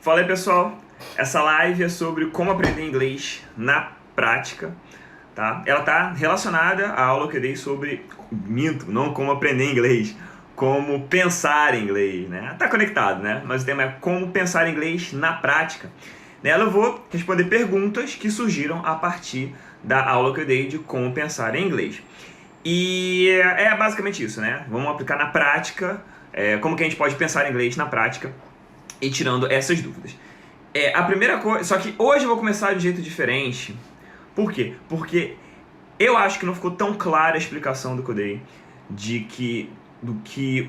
Fala aí, pessoal. Essa live é sobre como aprender inglês na prática, tá? Ela tá relacionada à aula que eu dei sobre, não como aprender inglês, como pensar em inglês, né? Tá conectado, né? Mas o tema é como pensar em inglês na prática. Nela eu vou responder perguntas que surgiram a partir da aula que eu dei de como pensar em inglês. E é basicamente isso, né? Vamos aplicar na prática, como que a gente pode pensar em inglês na prática e tirando essas dúvidas. A primeira coisa, só que hoje eu vou começar de um jeito diferente. Por quê? Porque eu acho que não ficou tão clara a explicação do que eu dei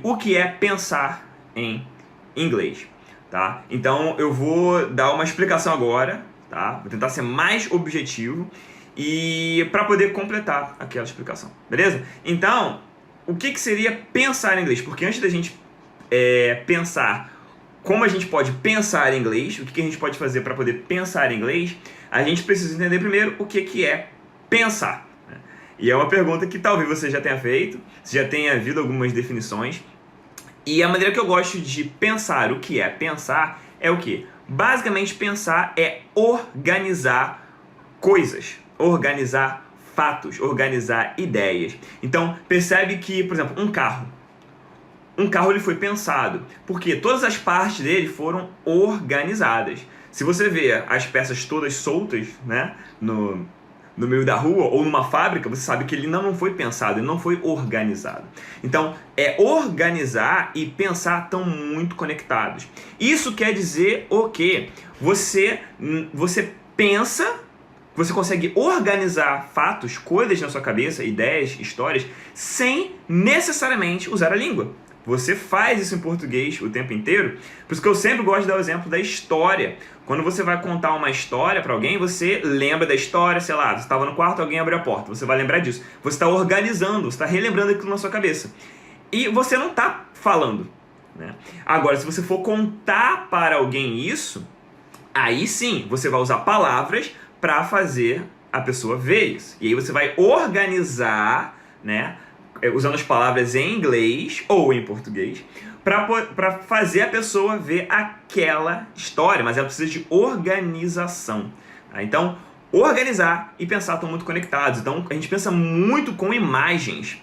o que é pensar em inglês, tá? Então eu vou dar uma explicação agora, tá? Vou tentar ser mais objetivo e para poder completar aquela explicação, beleza? Então, o que seria pensar em inglês? Porque antes da gente pensar como a gente pode pensar em inglês, o que a gente pode fazer para poder pensar em inglês, a gente precisa entender primeiro o que é pensar. E é uma pergunta que talvez você já tenha feito, você já tenha visto algumas definições. E a maneira que eu gosto de pensar o que é pensar é o quê? Basicamente, pensar é organizar coisas, organizar fatos, organizar ideias. Então, percebe que, por exemplo, um carro ele foi pensado, porque todas as partes dele foram organizadas. Se você vê as peças todas soltas, né, no meio da rua ou numa fábrica, você sabe que ele não foi pensado, ele não foi organizado. Então, organizar e pensar estão muito conectados. Isso quer dizer o quê? Você pensa, você consegue organizar fatos, coisas na sua cabeça, ideias, histórias, sem necessariamente usar a língua. Você faz isso em português o tempo inteiro. Por isso que eu sempre gosto de dar o exemplo da história. Quando você vai contar uma história para alguém, você lembra da história, sei lá, você estava no quarto, alguém abriu a porta, você vai lembrar disso. Você está organizando, você está relembrando aquilo na sua cabeça. E você não está falando, né? Agora, se você for contar para alguém isso, aí sim, você vai usar palavras para fazer a pessoa ver isso. E aí você vai organizar, né, usando as palavras em inglês ou em português, para fazer a pessoa ver aquela história, mas ela precisa de organização. Tá? Então, organizar e pensar estão muito conectados. Então, a gente pensa muito com imagens.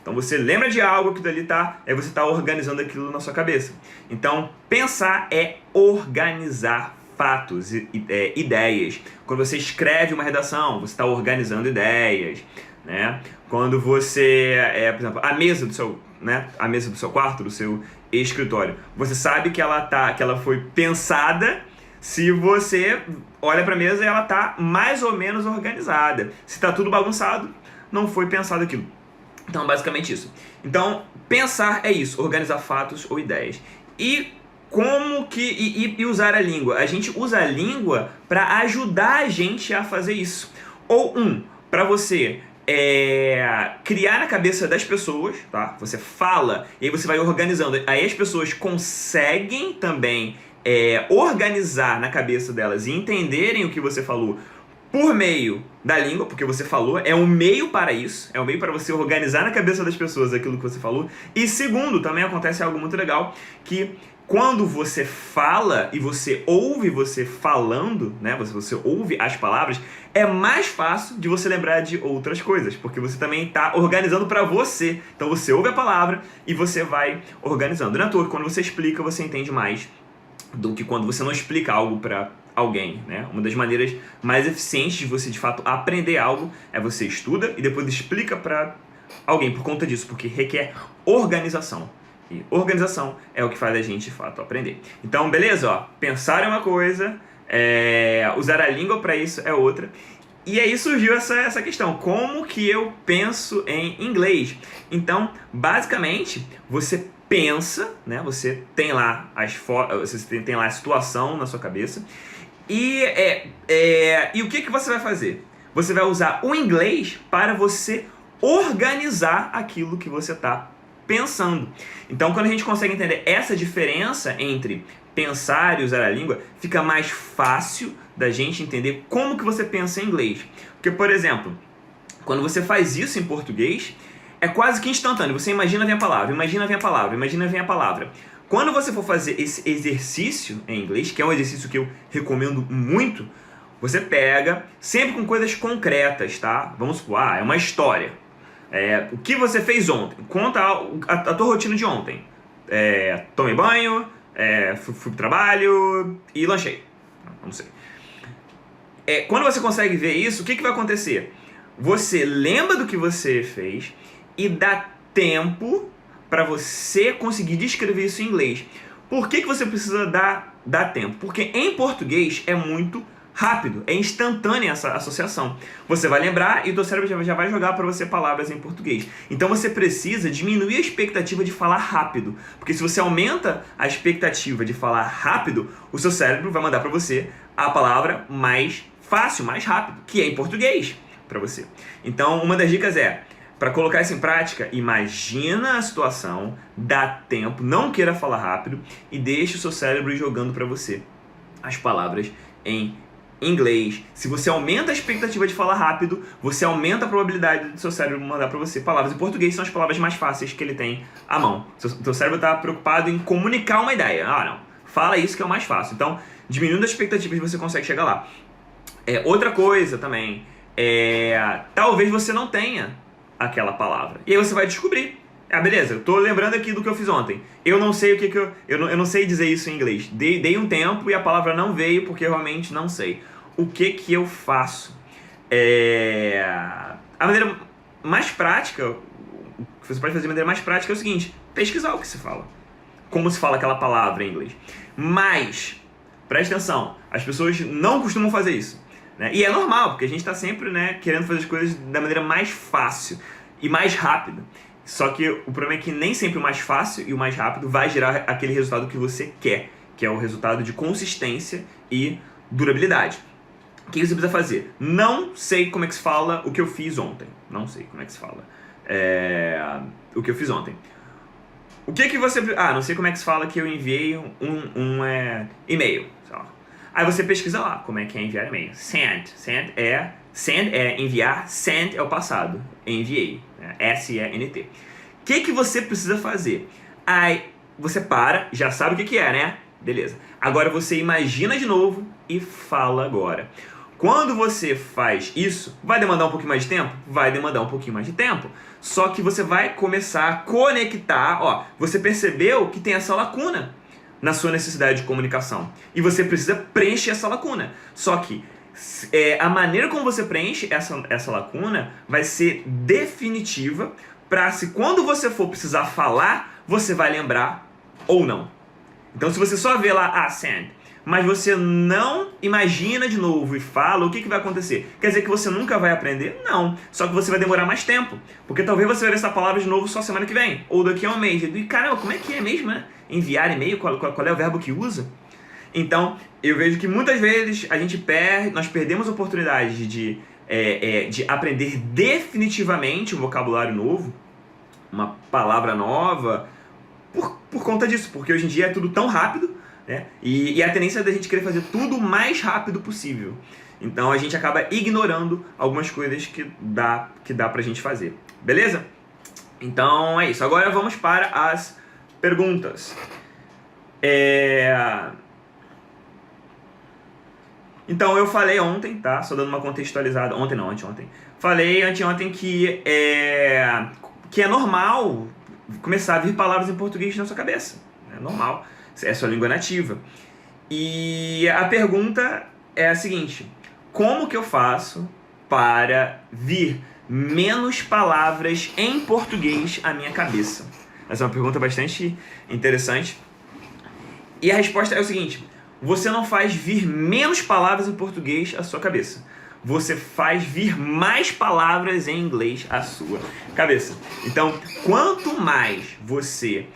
Então, você lembra de algo que dali aí você está organizando aquilo na sua cabeça. Então, pensar é organizar fatos, ideias. Quando você escreve uma redação, você está organizando ideias, né? Quando você, por exemplo, a mesa do seu quarto, do seu escritório, você sabe que ela foi pensada se você olha para a mesa e ela está mais ou menos organizada. Se está tudo bagunçado, não foi pensado aquilo. Então, basicamente isso. Então, pensar é isso, organizar fatos ou ideias. E como que e usar a língua? A gente usa a língua para ajudar a gente a fazer isso. Ou para você criar na cabeça das pessoas, tá? Você fala e aí você vai organizando. Aí as pessoas conseguem também organizar na cabeça delas e entenderem o que você falou por meio da língua, porque você falou, é um meio para isso, é um meio para você organizar na cabeça das pessoas aquilo que você falou. E segundo, também acontece algo muito legal, que quando você fala e você ouve você falando, né, você ouve as palavras, é mais fácil de você lembrar de outras coisas, porque você também está organizando para você. Então você ouve a palavra e você vai organizando. Não é à toa que quando você explica, você entende mais do que quando você não explica algo para alguém, né? Uma das maneiras mais eficientes de você, de fato, aprender algo é você estuda e depois explica para alguém por conta disso, porque requer organização. E organização é o que faz a gente, de fato, aprender. Então, beleza? Ó, pensar é uma coisa, usar a língua para isso é outra. E aí surgiu essa questão, como que eu penso em inglês? Então, basicamente, você pensa, né? Você tem lá você tem lá a situação na sua cabeça. E o que você vai fazer? Você vai usar o inglês para você organizar aquilo que você está pensando. Então, quando a gente consegue entender essa diferença entre pensar e usar a língua, fica mais fácil da gente entender como que você pensa em inglês. Porque, por exemplo, quando você faz isso em português, é quase que instantâneo. Você imagina, vem a palavra, imagina, vem a palavra, imagina, vem a palavra. quando você for fazer esse exercício em inglês, que é um exercício que eu recomendo muito, você pega sempre com coisas concretas, tá? Vamos supor, é uma história. O que você fez ontem? Conta a tua rotina de ontem. Tomei banho, fui pro trabalho e lanchei. Não sei. Quando você consegue ver isso, o que vai acontecer? Você lembra do que você fez e dá tempo para você conseguir descrever isso em inglês. Por que você precisa dar tempo? Porque em português é muito rápido, é instantânea essa associação. Você vai lembrar e o teu cérebro já vai jogar para você palavras em português. Então você precisa diminuir a expectativa de falar rápido, porque se você aumenta a expectativa de falar rápido, o seu cérebro vai mandar para você a palavra mais fácil, mais rápido, que é em português para você. Então uma das dicas para colocar isso em prática, imagina a situação, dá tempo, não queira falar rápido e deixe o seu cérebro ir jogando para você as palavras em inglês. Se você aumenta a expectativa de falar rápido, você aumenta a probabilidade do seu cérebro mandar para você palavras em português, são as palavras mais fáceis que ele tem à mão. O seu cérebro está preocupado em comunicar uma ideia. Não, fala isso que é o mais fácil. Então, diminuindo as expectativas, você consegue chegar lá. Outra coisa também, talvez você não tenha aquela palavra. E aí você vai descobrir. Beleza, eu tô lembrando aqui do que eu fiz ontem. Eu não sei o que eu não sei dizer isso em inglês. Dei um tempo e a palavra não veio porque eu realmente não sei. O que eu faço? A maneira mais prática, o que você pode fazer de maneira mais prática é o seguinte: pesquisar o que se fala. Como se fala aquela palavra em inglês. Mas, preste atenção, as pessoas não costumam fazer isso. Né? E é normal, porque a gente está sempre, né, querendo fazer as coisas da maneira mais fácil e mais rápida. Só que o problema é que nem sempre o mais fácil e o mais rápido vai gerar aquele resultado que você quer, que é o resultado de consistência e durabilidade. O que você precisa fazer? Não sei como é que se fala o que eu fiz ontem. Não sei como é que se fala o que eu fiz ontem. O que você... não sei como é que se fala que eu enviei um e-mail. Aí você pesquisa lá como é que é enviar e-mail. Send é enviar, send é o passado. Enviei. S-E-N-T. O que você precisa fazer? Aí você para, já sabe o que é, né? Beleza. Agora você imagina de novo e fala agora. Quando você faz isso, vai demandar um pouquinho mais de tempo? Vai demandar um pouquinho mais de tempo. Só que você vai começar a conectar. Você percebeu que tem essa lacuna na sua necessidade de comunicação. E você precisa preencher essa lacuna. Só que a maneira como você preenche essa lacuna vai ser definitiva para se quando você for precisar falar, você vai lembrar ou não. Então se você só vê lá, send, mas você não imagina de novo e fala, o que vai acontecer? Quer dizer que você nunca vai aprender? Não. Só que você vai demorar mais tempo. Porque talvez você vai ver essa palavra de novo só semana que vem. Ou daqui a um mês. E caramba, como é que é mesmo, né? Enviar e-mail, qual é o verbo que usa? Então, eu vejo que muitas vezes nós perdemos oportunidades de aprender definitivamente um vocabulário novo, uma palavra nova, por conta disso. Porque hoje em dia é tudo tão rápido, né? E a tendência da gente querer fazer tudo o mais rápido possível. Então a gente acaba ignorando algumas coisas que dá pra gente fazer. Beleza? Então é isso. Agora vamos para as perguntas. Então eu falei ontem, tá? Só dando uma contextualizada. Anteontem. Falei anteontem que é normal começar a vir palavras em português na sua cabeça. É normal. É a sua língua nativa. E a pergunta é a seguinte: como que eu faço para vir menos palavras em português à minha cabeça? Essa é uma pergunta bastante interessante. E a resposta é o seguinte: você não faz vir menos palavras em português à sua cabeça. Você faz vir mais palavras em inglês à sua cabeça. Então, quanto mais você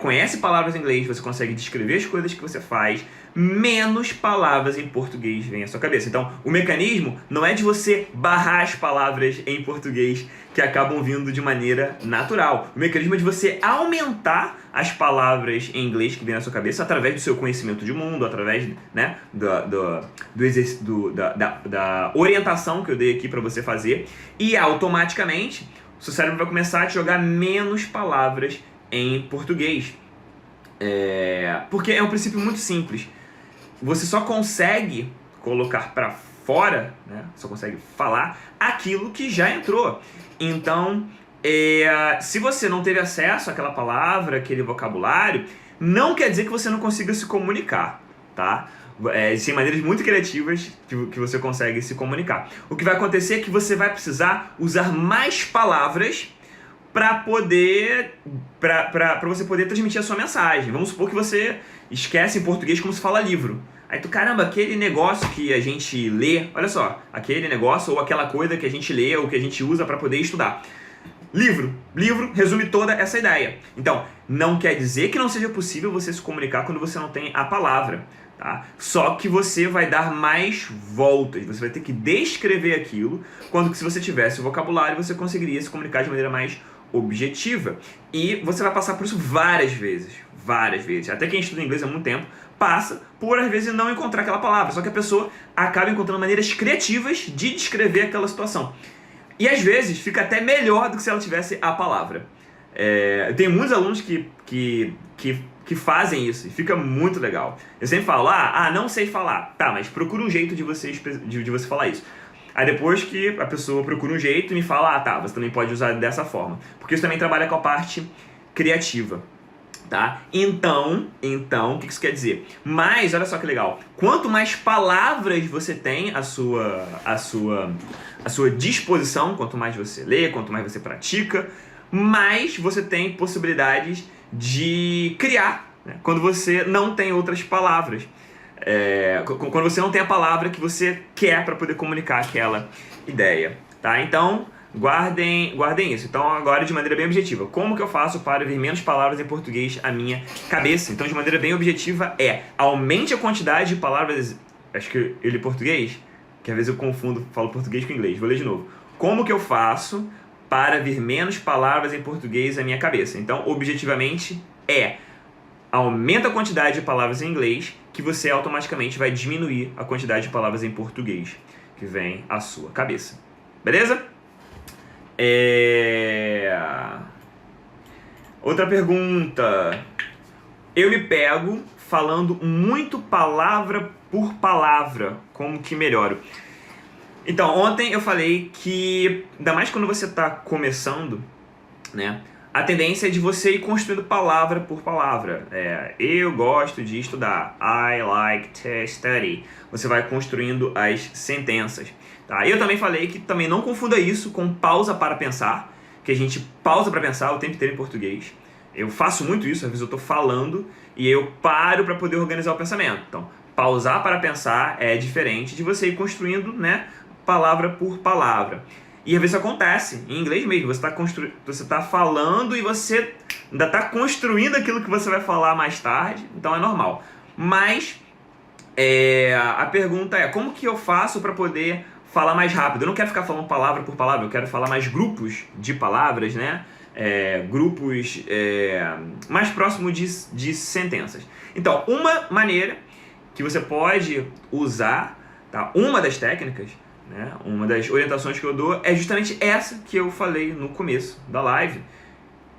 conhece palavras em inglês, você consegue descrever as coisas que você faz, menos palavras em português vêm à sua cabeça. Então, o mecanismo não é de você barrar as palavras em português que acabam vindo de maneira natural. O mecanismo é de você aumentar as palavras em inglês que vêm na sua cabeça através do seu conhecimento de mundo, através, né, da orientação que eu dei aqui para você fazer, e automaticamente o seu cérebro vai começar a te jogar menos palavras em português. Porque é um princípio muito simples. Você só consegue colocar para fora, né? Só consegue falar aquilo que já entrou. Então, se você não teve acesso àquela palavra, aquele vocabulário, não quer dizer que você não consiga se comunicar, tá? Existem maneiras muito criativas que você consegue se comunicar. O que vai acontecer é que você vai precisar usar mais palavras para você poder transmitir a sua mensagem. Vamos supor que você esquece em português como se fala livro. Aí tu, caramba, aquele negócio que a gente lê, olha só, aquele negócio ou aquela coisa que a gente lê ou que a gente usa para poder estudar. Livro resume toda essa ideia. Então, não quer dizer que não seja possível você se comunicar quando você não tem a palavra, tá? Só que você vai dar mais voltas, você vai ter que descrever aquilo, quando que se você tivesse o vocabulário, você conseguiria se comunicar de maneira mais objetiva. E você vai passar por isso várias vezes. Até quem estuda inglês há muito tempo passa por, às vezes, não encontrar aquela palavra. Só que a pessoa acaba encontrando maneiras criativas de descrever aquela situação. E, às vezes, fica até melhor do que se ela tivesse a palavra. Eu tenho muitos alunos que fazem isso e fica muito legal. Eu sempre falo, não sei falar. Tá, mas procura um jeito de você falar isso. Aí depois que a pessoa procura um jeito e me fala, tá, você também pode usar dessa forma. Porque isso também trabalha com a parte criativa, tá? Então, o que isso quer dizer? Mas, olha só que legal, quanto mais palavras você tem à sua disposição, quanto mais você lê, quanto mais você pratica, mais você tem possibilidades de criar, né? Quando você não tem outras palavras. Quando você não tem a palavra que você quer para poder comunicar aquela ideia, tá? Então, guardem isso. Então, agora de maneira bem objetiva, como que eu faço para vir menos palavras em português à minha cabeça? Então, de maneira bem objetiva aumente a quantidade de palavras, acho que eu li português, que às vezes eu confundo, falo português com inglês, vou ler de novo. Como que eu faço para vir menos palavras em português à minha cabeça? Então, objetivamente, aumenta a quantidade de palavras em inglês, que você automaticamente vai diminuir a quantidade de palavras em português que vem à sua cabeça. Beleza? Outra pergunta. Eu me pego falando muito palavra por palavra. Como que melhoro? Então, ontem eu falei que, ainda mais quando você está começando, né? A tendência é de você ir construindo palavra por palavra. Eu gosto de estudar. I like to study. Você vai construindo as sentenças. Tá? Eu também falei que também não confunda isso com pausa para pensar, que a gente pausa para pensar o tempo inteiro em português. Eu faço muito isso, às vezes eu estou falando e eu paro para poder organizar o pensamento. Então, pausar para pensar é diferente de você ir construindo, né, palavra por palavra. E às vezes acontece, em inglês mesmo, você tá falando e você ainda está construindo aquilo que você vai falar mais tarde, então é normal. Mas a pergunta é, como que eu faço para poder falar mais rápido? Eu não quero ficar falando palavra por palavra, eu quero falar mais grupos de palavras, né? Grupos mais próximos de sentenças. Então, uma maneira que você pode usar, tá? Uma das técnicas, né? Uma das orientações que eu dou é justamente essa que eu falei no começo da live.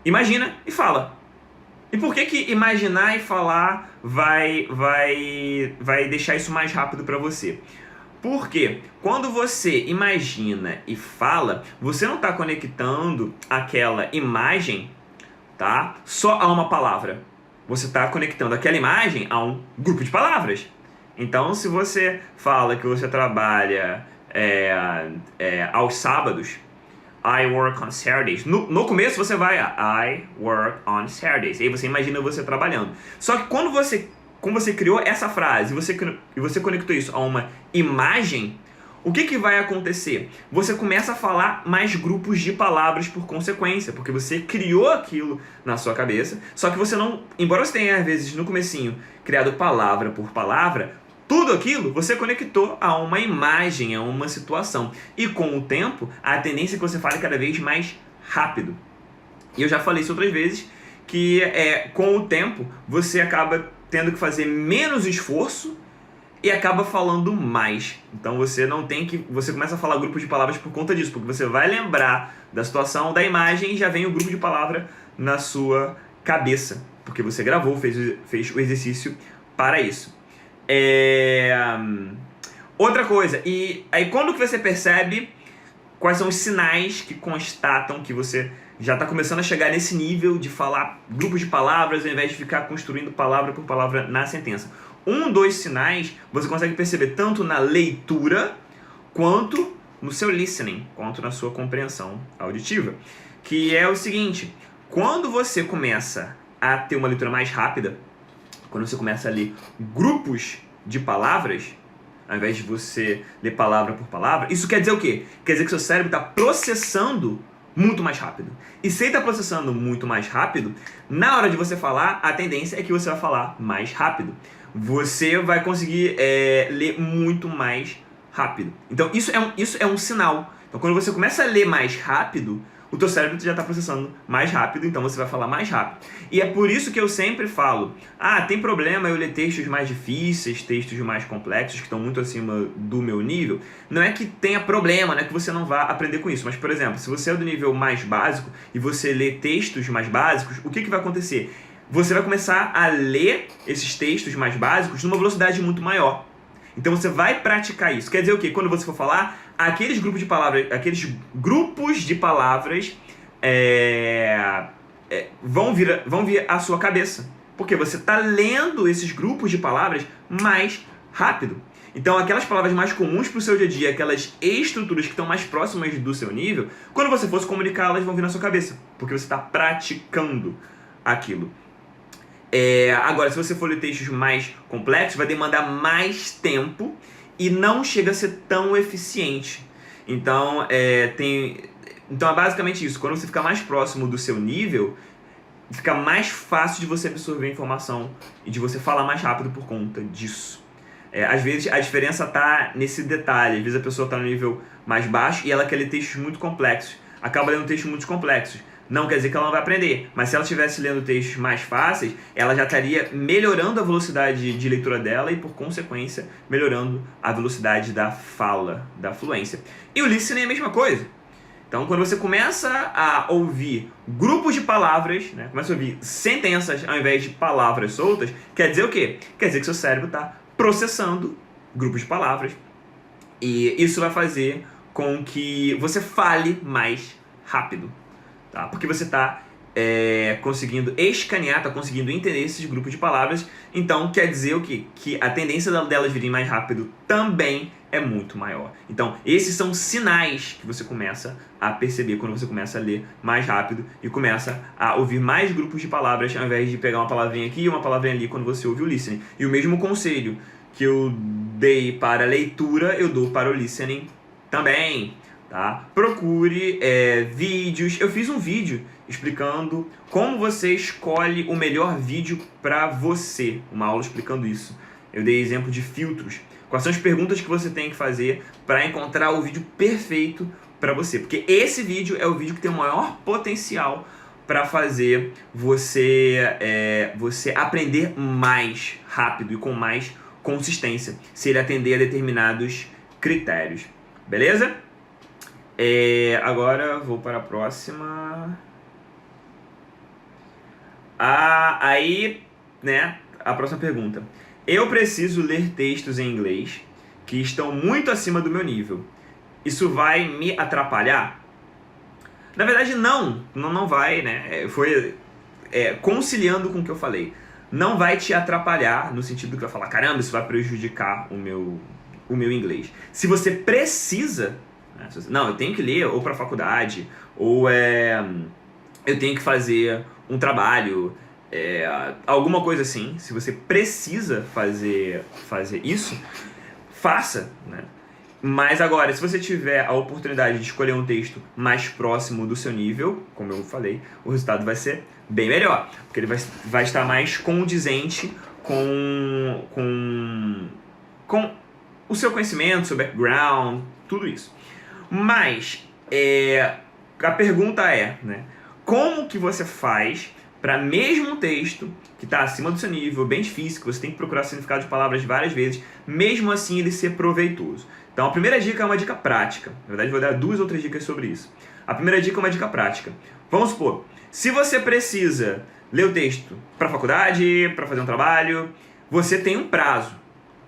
Imagina e fala. E por que imaginar e falar vai deixar isso mais rápido para você? Porque quando você imagina e fala, você não está conectando aquela imagem, tá, só a uma palavra. Você está conectando aquela imagem a um grupo de palavras. Então, se você fala que você trabalha aos sábados, I work on Saturdays. No começo você vai I work on Saturdays. E aí você imagina você trabalhando. Só que quando você criou essa frase e você conectou isso a uma imagem, o que vai acontecer? Você começa a falar mais grupos de palavras por consequência, porque você criou aquilo na sua cabeça, só que você não, embora você tenha às vezes no comecinho criado palavra por palavra, tudo aquilo você conectou a uma imagem, a uma situação. E com o tempo, a tendência é que você fale cada vez mais rápido. E eu já falei isso outras vezes, que com o tempo você acaba tendo que fazer menos esforço e acaba falando mais. Então você começa a falar grupo de palavras por conta disso, porque você vai lembrar da situação, da imagem e já vem o grupo de palavra na sua cabeça. porque você gravou, fez o exercício para isso. Outra coisa, e aí quando que você percebe quais são os sinais que constatam que você já está começando a chegar nesse nível de falar grupos de palavras ao invés de ficar construindo palavra por palavra na sentença? Dos sinais você consegue perceber tanto na leitura quanto no seu listening, quanto na sua compreensão auditiva, que é o seguinte: quando você começa a ter uma leitura mais rápida, quando você começa a ler grupos de palavras, ao invés de você ler palavra por palavra, isso quer dizer o quê? Quer dizer que seu cérebro está processando muito mais rápido. E se ele está processando muito mais rápido, na hora de você falar, a tendência é que você vai falar mais rápido. Você vai conseguir ler muito mais rápido. Então isso é um sinal. Então quando você começa a ler mais rápido, o teu cérebro já está processando mais rápido, então você vai falar mais rápido. E é por isso que eu sempre falo, tem problema eu ler textos mais difíceis, textos mais complexos, que estão muito acima do meu nível. Não é que tenha problema, não é que você não vá aprender com isso. Mas, por exemplo, se você é do nível mais básico e você lê textos mais básicos, o que vai acontecer? Você vai começar a ler esses textos mais básicos numa velocidade muito maior. Então você vai praticar isso. Quer dizer o quê? Quando você for falar, aqueles grupos de palavras vão vir à sua cabeça. Porque você está lendo esses grupos de palavras mais rápido. Então aquelas palavras mais comuns para o seu dia a dia, aquelas estruturas que estão mais próximas do seu nível, quando você for se comunicar, elas vão vir na sua cabeça. Porque você está praticando aquilo. Agora, se você for ler textos mais complexos, vai demandar mais tempo e não chega a ser tão eficiente. Então, é basicamente isso. Quando você fica mais próximo do seu nível, fica mais fácil de você absorver a informação e de você falar mais rápido por conta disso. Às vezes, a diferença está nesse detalhe. Às vezes, a pessoa está no nível mais baixo e ela quer ler textos muito complexos. Acaba lendo textos muito complexos. Não quer dizer que ela não vai aprender, mas se ela estivesse lendo textos mais fáceis, ela já estaria melhorando a velocidade de leitura dela e, por consequência, melhorando a velocidade da fala, da fluência. E o listening é a mesma coisa. Então, quando você começa a ouvir grupos de palavras, né, começa a ouvir sentenças ao invés de palavras soltas, quer dizer o quê? Quer dizer que seu cérebro está processando grupos de palavras e isso vai fazer com que você fale mais rápido. Tá? Porque você está conseguindo escanear, está conseguindo entender esses grupos de palavras. Então quer dizer o quê? Que a tendência delas virem mais rápido também é muito maior. Então esses são sinais que você começa a perceber quando você começa a ler mais rápido e começa a ouvir mais grupos de palavras ao invés de pegar uma palavrinha aqui e uma palavrinha ali quando você ouve o listening. E o mesmo conselho que eu dei para a leitura, eu dou para o listening também. Tá? Procure vídeos. Eu fiz um vídeo explicando como você escolhe o melhor vídeo para você. Uma aula explicando isso. Eu dei exemplo de filtros. Quais são as perguntas que você tem que fazer para encontrar o vídeo perfeito para você. Porque esse vídeo é o vídeo que tem o maior potencial para fazer você aprender mais rápido e com mais consistência, se ele atender a determinados critérios. Beleza? Agora vou para a próxima. Aí, né, a próxima pergunta. Eu preciso ler textos em inglês que estão muito acima do meu nível. Isso vai me atrapalhar? Na verdade, não vai, né? Conciliando com o que eu falei. Não vai te atrapalhar no sentido que vai falar, caramba, isso vai prejudicar o meu inglês. Se você precisa... Não, eu tenho que ler ou para a faculdade, ou eu tenho que fazer um trabalho, alguma coisa assim. Se você precisa fazer isso, faça, né? Mas agora, se você tiver a oportunidade de escolher um texto mais próximo do seu nível, como eu falei, o resultado vai ser bem melhor, porque ele vai estar mais condizente com o seu conhecimento, seu background, tudo isso. Mas a pergunta né, como que você faz para mesmo um texto que está acima do seu nível, bem difícil, que você tem que procurar significado de palavras várias vezes, mesmo assim ele ser proveitoso? Então a primeira dica é uma dica prática. Na verdade, vou dar 2 outras dicas sobre isso. A primeira dica é uma dica prática. Vamos supor, se você precisa ler o texto para faculdade, para fazer um trabalho, você tem um prazo.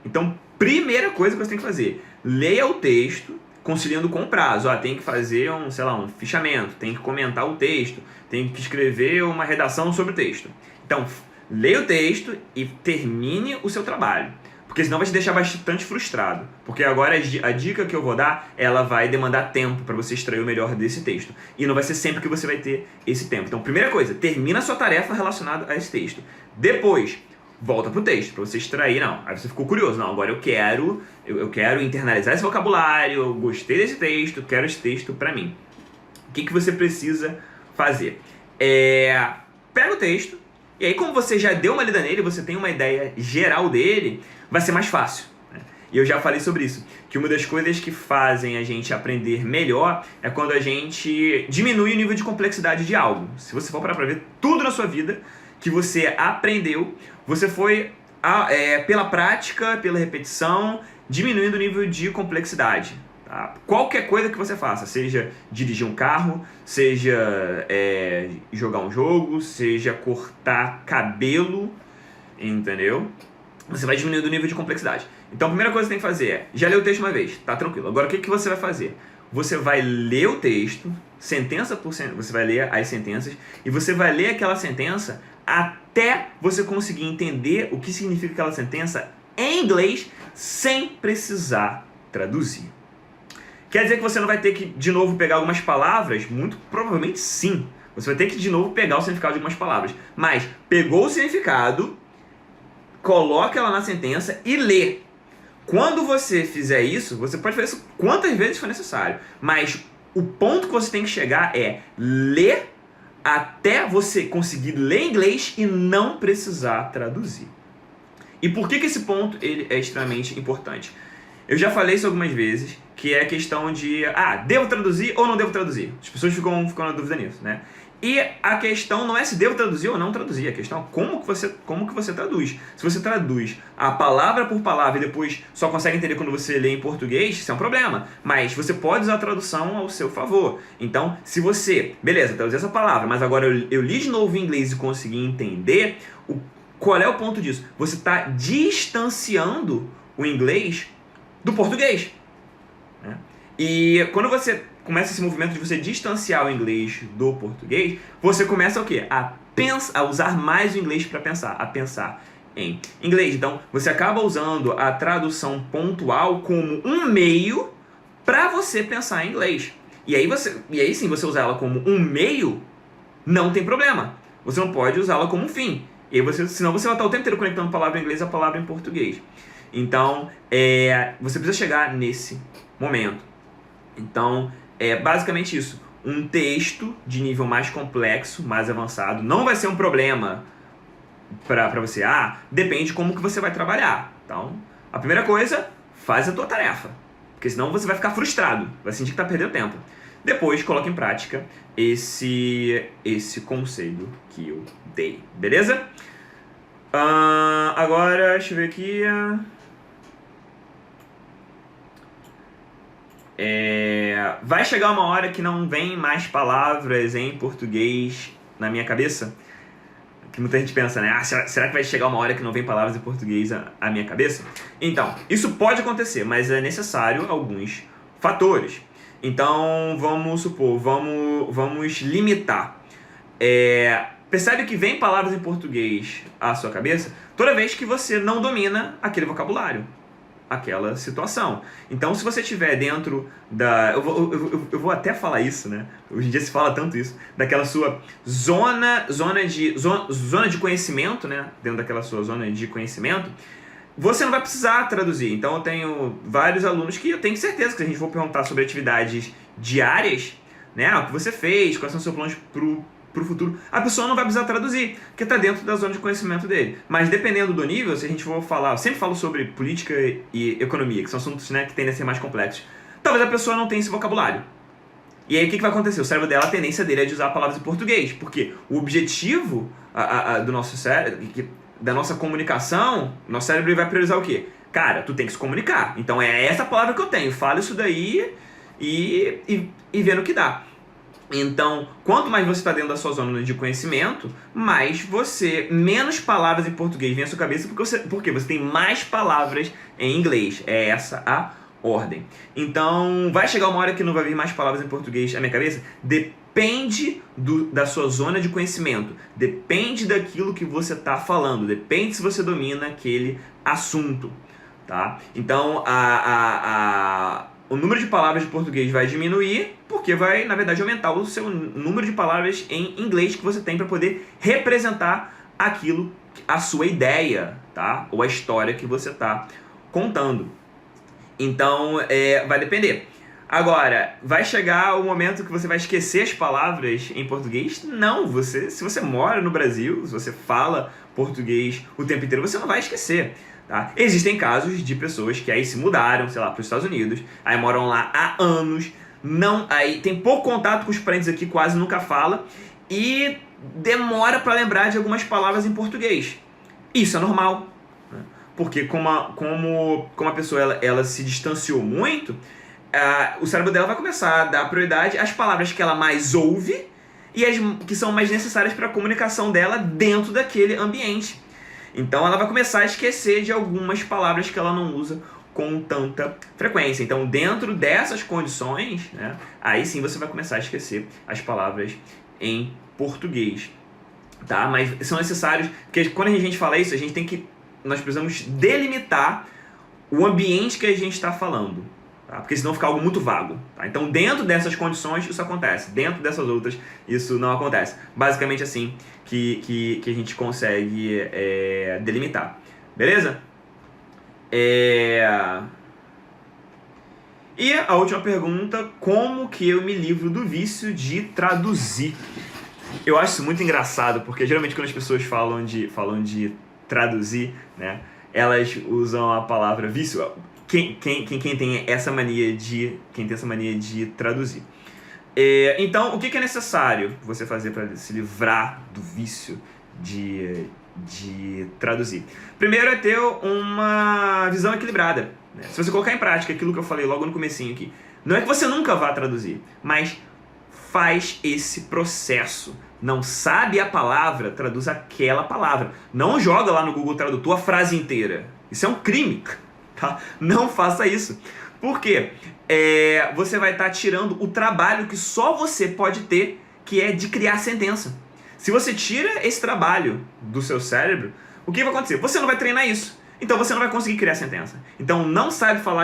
Então, primeira coisa que você tem que fazer, leia o texto conciliando com o prazo. Tem que fazer um fichamento, tem que comentar o texto, tem que escrever uma redação sobre o texto. Então, leia o texto e termine o seu trabalho. Porque senão vai te deixar bastante frustrado. Porque agora a dica que eu vou dar, ela vai demandar tempo para você extrair o melhor desse texto. E não vai ser sempre que você vai ter esse tempo. Então, primeira coisa, termina a sua tarefa relacionada a esse texto. Depois, volta pro texto, para você extrair. Não, aí você ficou curioso. Não, agora eu quero internalizar esse vocabulário, eu gostei desse texto, quero esse texto para mim. O que você precisa fazer? Pega o texto, e aí como você já deu uma lida nele, você tem uma ideia geral dele, vai ser mais fácil, né? E eu já falei sobre isso, que uma das coisas que fazem a gente aprender melhor é quando a gente diminui o nível de complexidade de algo. Se você for parar para ver tudo na sua vida que você aprendeu, você foi pela prática, pela repetição, diminuindo o nível de complexidade. Tá? Qualquer coisa que você faça, seja dirigir um carro, seja jogar um jogo, seja cortar cabelo, entendeu? Você vai diminuindo o nível de complexidade. Então a primeira coisa que você tem que fazer já leu o texto uma vez, tá tranquilo. Agora o que você vai fazer? Você vai ler o texto, sentença por sentença, você vai ler as sentenças, e você vai ler aquela sentença até você conseguir entender o que significa aquela sentença em inglês sem precisar traduzir. Quer dizer que você não vai ter que, de novo, pegar algumas palavras? Muito provavelmente sim. Você vai ter que, de novo, pegar o significado de algumas palavras. Mas pegou o significado, coloca ela na sentença e lê. Quando você fizer isso, você pode fazer isso quantas vezes for necessário. Mas o ponto que você tem que chegar é ler até você conseguir ler inglês e não precisar traduzir. E por que esse ponto ele é extremamente importante? Eu já falei isso algumas vezes, que é a questão de, devo traduzir ou não devo traduzir? As pessoas ficam na dúvida nisso, né? E a questão não é se devo traduzir ou não traduzir, a questão é como que você traduz. Se você traduz a palavra por palavra e depois só consegue entender quando você lê em português, isso é um problema. Mas você pode usar a tradução ao seu favor. Então, se você, beleza, traduzi essa palavra, mas agora eu li de novo em inglês e consegui entender, qual é o ponto disso? Você está distanciando o inglês do português, né? E quando você começa esse movimento de você distanciar o inglês do português, você começa o quê? A usar mais o inglês para pensar, a pensar em inglês. Então, você acaba usando a tradução pontual como um meio para você pensar em inglês. E aí sim, você usar ela como um meio, não tem problema. Você não pode usá-la como um fim. E aí senão você vai estar o tempo inteiro conectando a palavra em inglês à palavra em português. Então, você precisa chegar nesse momento. Então, é basicamente isso. Um texto de nível mais complexo, mais avançado, não vai ser um problema para você. Depende de como que você vai trabalhar. Então, a primeira coisa, faz a tua tarefa. Porque senão você vai ficar frustrado, vai sentir que está perdendo tempo. Depois, coloca em prática esse conselho que eu dei. Beleza? Agora, deixa eu ver aqui. Vai chegar uma hora que não vem mais palavras em português na minha cabeça? Que muita gente pensa, né? Será que vai chegar uma hora que não vem palavras em português à minha cabeça? Então, isso pode acontecer, mas é necessário alguns fatores. Então, vamos supor, vamos limitar. Percebe que vem palavras em português à sua cabeça toda vez que você não domina aquele vocabulário, aquela situação. Então, se você estiver dentro da... Eu vou até falar isso, né? Hoje em dia se fala tanto isso. Daquela sua zona de conhecimento, né? Dentro daquela sua zona de conhecimento, você não vai precisar traduzir. Então, eu tenho vários alunos que eu tenho certeza que se a gente for perguntar sobre atividades diárias, né? O que você fez, quais são os seus planos pro futuro, a pessoa não vai precisar traduzir, porque está dentro da zona de conhecimento dele. Mas dependendo do nível, se a gente for falar, eu sempre falo sobre política e economia, que são assuntos, né, que tendem a ser mais complexos, talvez a pessoa não tenha esse vocabulário. E aí o que vai acontecer? O cérebro dela, a tendência dele é de usar palavras em português, porque o objetivo do nosso cérebro, da nossa comunicação, nosso cérebro vai priorizar o quê? Cara, tu tem que se comunicar. Então é essa palavra que eu tenho, fala isso daí e vê no que dá. Então, quanto mais você está dentro da sua zona de conhecimento, menos palavras em português vem à sua cabeça, porque você tem mais palavras em inglês. É essa a ordem. Então, vai chegar uma hora que não vai vir mais palavras em português na minha cabeça? Depende da sua zona de conhecimento. Depende daquilo que você está falando. Depende se você domina aquele assunto. Tá? Então, o número de palavras de português vai diminuir, porque vai, na verdade, aumentar o seu número de palavras em inglês que você tem para poder representar aquilo, a sua ideia, tá? Ou a história que você está contando. Então, vai depender. Agora, vai chegar o momento que você vai esquecer as palavras em português? Não, se você mora no Brasil, se você fala português o tempo inteiro, você não vai esquecer. Tá? Existem casos de pessoas que aí se mudaram, sei lá, para os Estados Unidos, aí moram lá há anos, aí tem pouco contato com os parentes aqui, quase nunca fala, e demora para lembrar de algumas palavras em português. Isso é normal, né? Porque como a pessoa ela se distanciou muito, o cérebro dela vai começar a dar prioridade às palavras que ela mais ouve e as que são mais necessárias para a comunicação dela dentro daquele ambiente. Então ela vai começar a esquecer de algumas palavras que ela não usa com tanta frequência. Então, dentro dessas condições, né, aí sim você vai começar a esquecer as palavras em português. Tá? Mas são necessários, porque quando a gente fala isso, nós precisamos delimitar o ambiente que a gente está falando. Tá? Porque senão fica algo muito vago. Tá? Então, dentro dessas condições, isso acontece. Dentro dessas outras, isso não acontece. Basicamente assim que a gente consegue delimitar. Beleza? E a última pergunta: como que eu me livro do vício de traduzir? Eu acho isso muito engraçado, porque geralmente quando as pessoas falam de traduzir, né, elas usam a palavra vício. Quem tem essa mania de traduzir. Então, o que é necessário você fazer para se livrar do vício de traduzir? Primeiro é ter uma visão equilibrada, né? Se você colocar em prática aquilo que eu falei logo no comecinho aqui, não é que você nunca vá traduzir, mas faz esse processo. Não sabe a palavra, traduz aquela palavra. Não joga lá no Google Tradutor a frase inteira. Isso é um crime. Tá? Não faça isso. Por quê? Você vai estar tirando o trabalho que só você pode ter, que é de criar sentença. Se você tira esse trabalho do seu cérebro, o que vai acontecer? Você não vai treinar isso. Então você não vai conseguir criar sentença. Então não sabe falar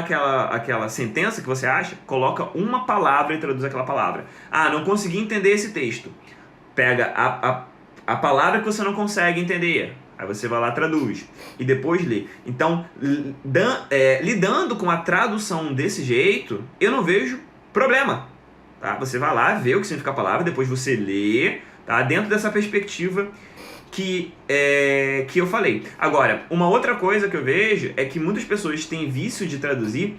aquela sentença que você acha? Coloca uma palavra e traduz aquela palavra. Ah, não consegui entender esse texto. Pega a palavra que você não consegue entender. Aí você vai lá, traduz e depois lê. Então, lidando com a tradução desse jeito, eu não vejo problema. Tá? Você vai lá, vê o que significa a palavra, depois você lê, tá? Dentro dessa perspectiva que eu falei. Agora, uma outra coisa que eu vejo é que muitas pessoas têm vício de traduzir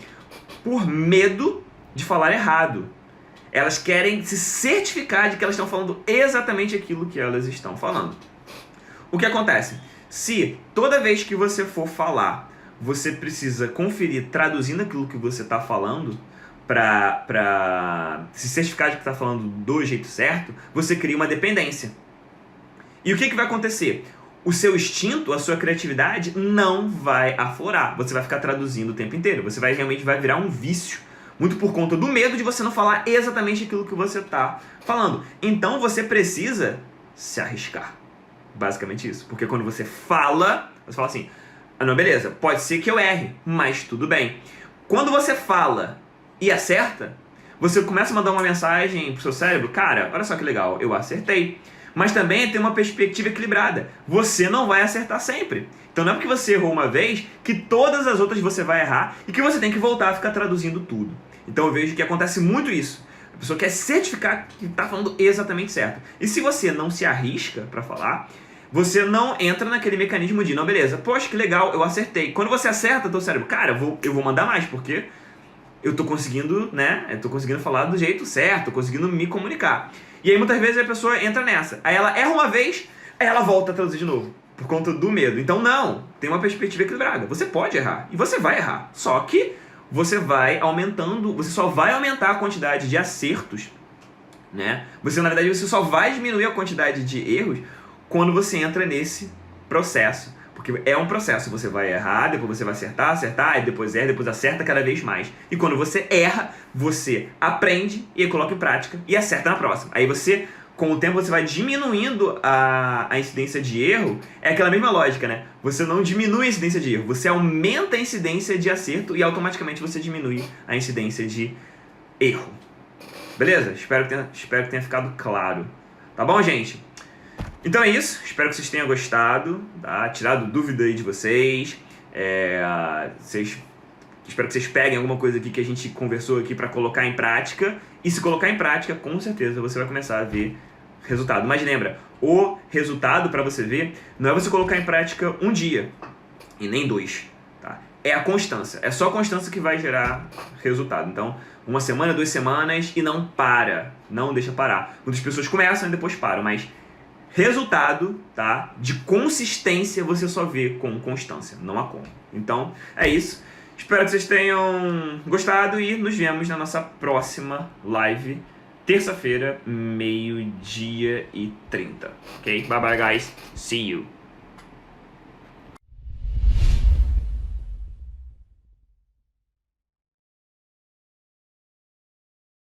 por medo de falar errado. Elas querem se certificar de que elas estão falando exatamente aquilo que elas estão falando. O que acontece? Se toda vez que você for falar, você precisa conferir traduzindo aquilo que você está falando para se certificar de que está falando do jeito certo, você cria uma dependência. E o que vai acontecer? O seu instinto, a sua criatividade não vai aflorar. Você vai ficar traduzindo o tempo inteiro. Você realmente vai virar um vício. Muito por conta do medo de você não falar exatamente aquilo que você está falando. Então você precisa se arriscar. Basicamente isso. Porque quando você fala assim, não, beleza, pode ser que eu erre, mas tudo bem. Quando você fala e acerta, você começa a mandar uma mensagem pro seu cérebro: cara, olha só que legal, eu acertei. Mas também tem uma perspectiva equilibrada. Você não vai acertar sempre. Então não é porque você errou uma vez que todas as outras você vai errar e que você tem que voltar a ficar traduzindo tudo. Então eu vejo que acontece muito isso. A pessoa quer certificar que está falando exatamente certo. E se você não se arrisca para falar, você não entra naquele mecanismo de, não, beleza, poxa, que legal, eu acertei. Quando você acerta, teu cérebro, cara, eu vou mandar mais, porque eu tô conseguindo, né? Eu tô conseguindo falar do jeito certo, tô conseguindo me comunicar. E aí muitas vezes a pessoa entra nessa. Aí ela erra uma vez, aí ela volta a traduzir de novo, por conta do medo. Então não, tem uma perspectiva equilibrada. Você pode errar, e você vai errar. Só que você vai aumentando, você só vai aumentar a quantidade de acertos né? Na verdade, você só vai diminuir a quantidade de erros quando você entra nesse processo. Porque é um processo, você vai errar, depois você vai acertar, aí depois erra, depois acerta cada vez mais. E quando você erra, você aprende e coloca em prática e acerta na próxima. Aí você, com o tempo, você vai diminuindo a incidência de erro. É aquela mesma lógica, né? Você não diminui a incidência de erro, você aumenta a incidência de acerto e automaticamente você diminui a incidência de erro. Beleza? Espero que tenha ficado claro. Tá bom, gente? Então é isso, espero que vocês tenham gostado, tá? Tirado dúvida aí de vocês. Espero que vocês peguem alguma coisa aqui que a gente conversou aqui para colocar em prática. E se colocar em prática, com certeza você vai começar a ver resultado. Mas lembra, o resultado para você ver não é você colocar em prática um dia e nem 2, tá? É a constância. É só a constância que vai gerar resultado. Então, 1 semana, 2 semanas e não para. Não deixa parar. Muitas pessoas começam e depois param, mas resultado, tá, de consistência você só vê com constância, não há como. Então, é isso. Espero que vocês tenham gostado e nos vemos na nossa próxima live, terça-feira, 12:30. Ok? Bye bye, guys. See you.